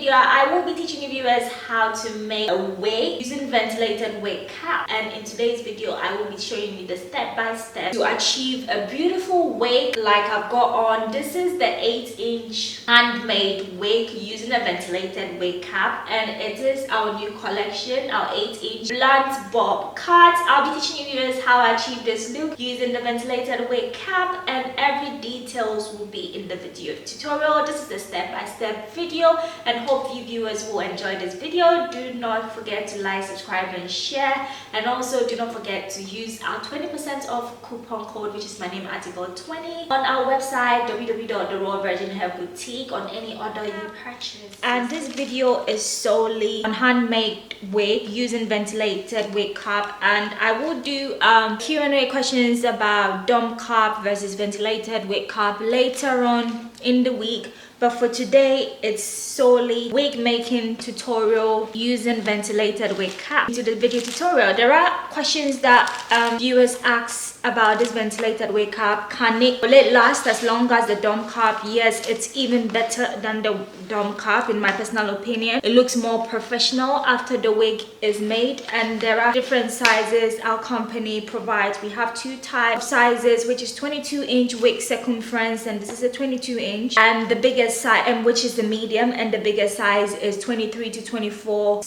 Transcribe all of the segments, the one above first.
video, I will be teaching you viewers how to make a wig using ventilated wig cap. And in today's video, I will be showing you the step-by-step to achieve a beautiful wig like I've got on. This is the 8-inch handmade wig using a ventilated wig cap, and it is our new collection, our 8-inch blunt bob cut. I'll be teaching you viewers how I achieve this look using the ventilated wig cap, and every details will be in the video tutorial. This is the step-by-step video, and hope you viewers will enjoy this video. Do not forget to like, subscribe and share, and also do not forget to use our 20% off coupon code, which is my name, Article20, on our website www.therawvirginhairboutique on any order you purchase. And this video is solely on handmade wig using ventilated wig cap, and I will do Q&A questions about dumb cap versus ventilated wig cap later on in the week. But for today, it's solely wig making tutorial using ventilated wig cap. Into the video tutorial, there are questions that viewers ask about this ventilated wig cap. Will it last as long as the dome cap? Yes, it's even better than the dome cap in my personal opinion. It looks more professional after the wig is made, and there are different sizes our company provides. We have two types of sizes, which is 22-inch wig circumference, and this is a 22-inch, and the biggest size, and which is the medium, and the biggest size is 23 to 24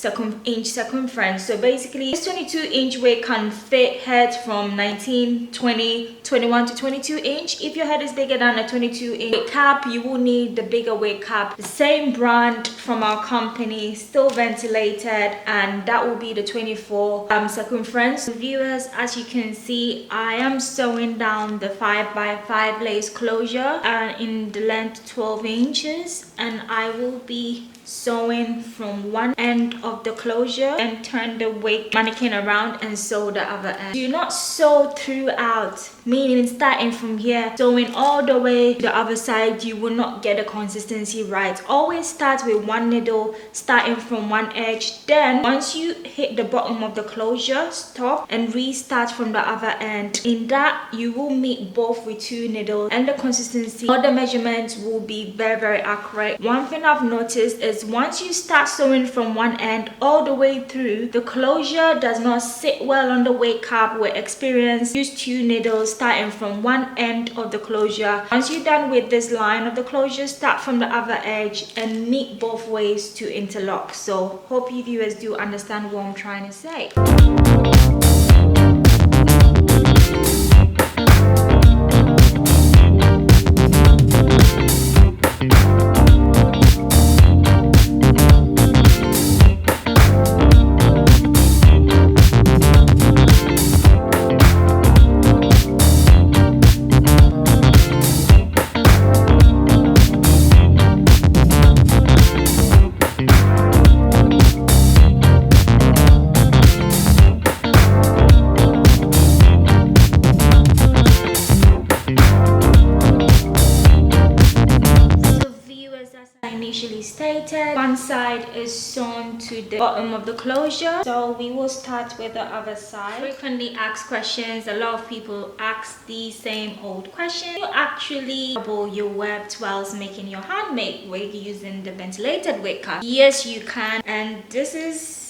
inch circumference. So basically this 22-inch wig can fit heads from 19, 20, 21 to 22 inch. If your head is bigger than a 22-inch cap, you will need the bigger wig cap. The same brand from our company, still ventilated, and that will be the 24 circumference. Viewers, as you can see, I am sewing down the 5x5 lace closure and in the length 12 inches, and I will be sewing from one end of the closure and turn the wig mannequin around and sew the other end. Do not sew throughout, meaning starting from here sewing all the way to the other side. You will not get the consistency right. Always start with one needle, starting from one edge. Then once you hit the bottom of the closure, stop and restart from the other end. In that, you will meet both with two needles, and the consistency or the measurements will be very accurate. One thing I've noticed is once you start sewing from one end all the way through, the closure does not sit well on the wig cap. With experience, use two needles starting from one end of the closure. Once you're done with this line of the closure, start from the other edge and meet both ways to interlock. So hope you viewers do understand what I'm trying to say. Stated, one side is sewn to the bottom of the closure, so we will start with the other side. Frequently asked questions. A lot of people ask the same old question. You actually double your weft whilst making your handmade wig using the ventilated wig cap? Yes, you can, and this is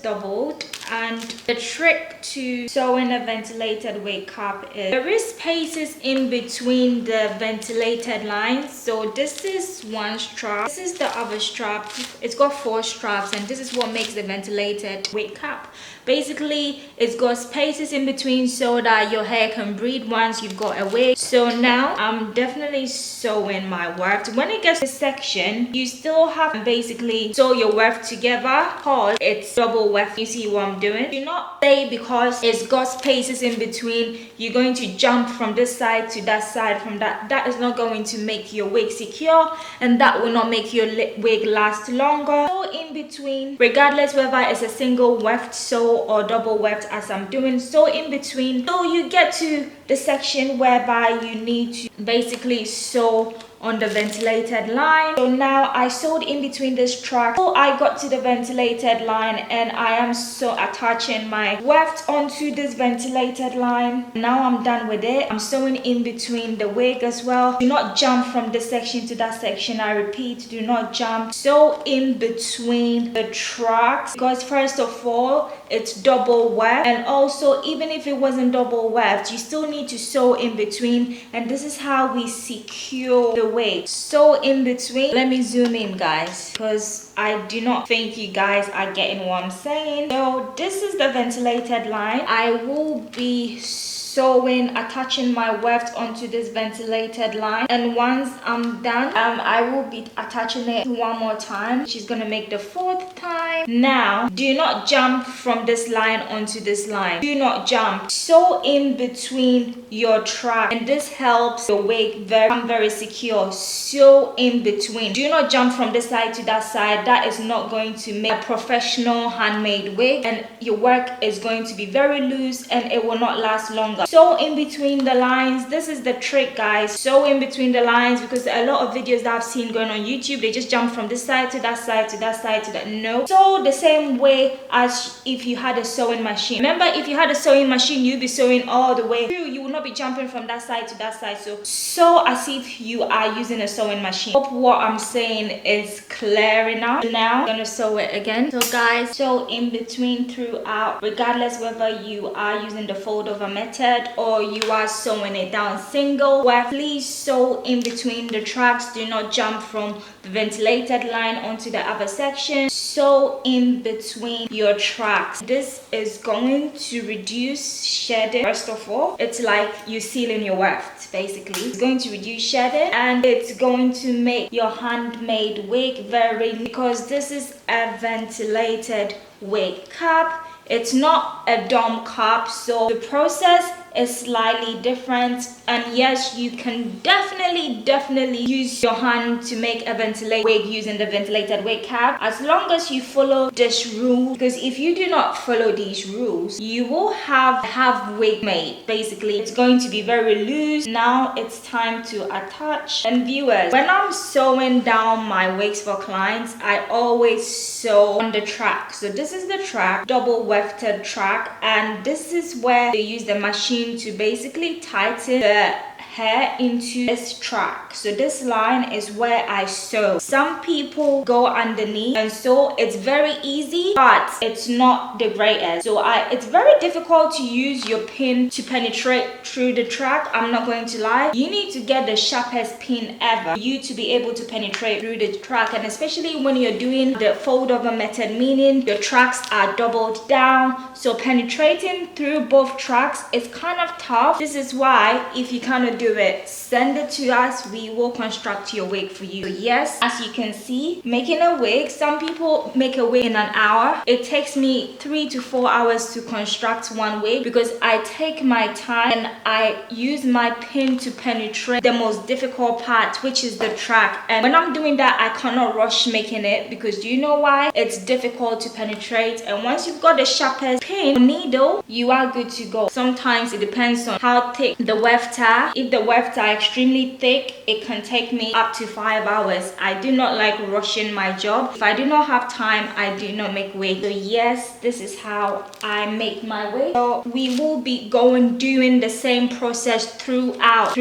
doubled. And the trick to sewing a ventilated wig cap is there is spaces in between the ventilated lines. So this is one strap, this is the other strap. It's got 4 straps, and this is what makes the ventilated wig cap. Basically, it's got spaces in between so that your hair can breathe once you've got a wig. So now I'm definitely sewing my weft. When it gets to this section, you still have to basically sew your weft together because it's double weft. You see what I'm doing? Do not say because it's got spaces in between, you're going to jump from this side to that side from that. That is not going to make your wig secure, and that will not make your wig last longer. So in between, regardless whether it's a single weft sew or double weft as I'm doing, so in between, so you get to the section whereby you need to basically sew on the ventilated line. So now I sewed in between this track. So I got to the ventilated line and I am so attaching my weft onto this ventilated line. Now I'm done with it. I'm sewing in between the wig as well. Do not jump from this section to that section. I repeat, do not jump. Sew in between the tracks, because first of all, it's double weft, and also even if it wasn't double weft, you still need to sew in between, and this is how we secure the wig. Sew in between. Let me zoom in, guys, because I do not think you guys are getting what I'm saying. So this is the ventilated line. I will be sewing, attaching my weft onto this ventilated line, and once I'm done, I will be attaching it one more time. She's gonna make the fourth time. Now do not jump from this line onto this line. Do not jump. Sew in between your track, and this helps the wig become very secure. Sew in between. Do not jump from this side to that side. That is not going to make a professional handmade wig, and your work is going to be very loose and it will not last longer. Sew in between the lines. This is the trick, guys. Sew in between the lines, because a lot of videos that I've seen going on YouTube, they just jump from this side to that side to that side to that. No. Sew the same way as if you had a sewing machine. Remember, if you had a sewing machine, you'd be sewing all the way through. You will not be jumping from that side to that side. So sew as if you are using a sewing machine. Hope what I'm saying is clear enough. Now I'm gonna sew it again. So guys, sew in between throughout, regardless whether you are using the fold over method or you are sewing it down single weft. Please sew in between the tracks. Do not jump from the ventilated line onto the other section. Sew in between your tracks. This is going to reduce shedding. First of all, it's like you sealing your weft. Basically, it's going to reduce shedding, and it's going to make your handmade wig very, because this is a ventilated wig cap. It's not a dome cap, so the process is slightly different. And yes, you can definitely use your hand to make a ventilated wig using the ventilated wig cap, as long as you follow this rule, because if you do not follow these rules, you will have wig made. Basically, it's going to be very loose. Now it's time to attach. And viewers, when I'm sewing down my wigs for clients, I always sew on the track. So this is the track, double wefted track, and this is where they use the machine to basically tighten the hair into this track. So this line is where I sew. Some people go underneath, and so it's very easy, but it's not the greatest. So it's very difficult to use your pin to penetrate through the track. I'm not going to lie. You need to get the sharpest pin ever for you to be able to penetrate through the track, and especially when you're doing the fold over method, meaning your tracks are doubled down. So penetrating through both tracks is kind of tough. This is why, if you cannot do it, send it to us. We will construct your wig for you. So yes, as you can see, making a wig, some people make a wig in an hour. It takes me 3 to 4 hours to construct one wig, because I take my time and I use my pin to penetrate the most difficult part, which is the track. And when I'm doing that, I cannot rush making it, because do you know why? It's difficult to penetrate, and once you've got the sharpest pin or needle, you are good to go. Sometimes it depends on how thick the weft are. If the wefts are extremely thick, it can take me up to 5 hours. I do not like rushing my job. If I do not have time, I do not make wig. So yes, this is how I make my wig. So we will be doing the same process throughout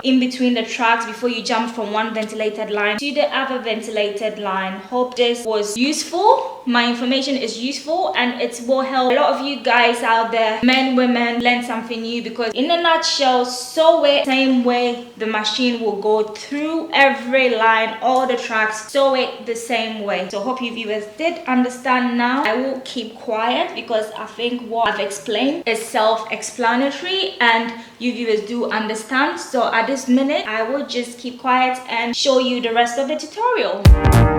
in between the tracks before you jump from one ventilated line to the other ventilated line. Hope this was useful. My information is useful, and it will help a lot of you guys out there, men, women, learn something new, because in a nutshell, sew it same way the machine will go through every line, all the tracks, sew it the same way. So hope you viewers did understand. Now I will keep quiet, because I think what I've explained is self-explanatory and you viewers do understand. So at this minute, I will just keep quiet and show you the rest of the tutorial.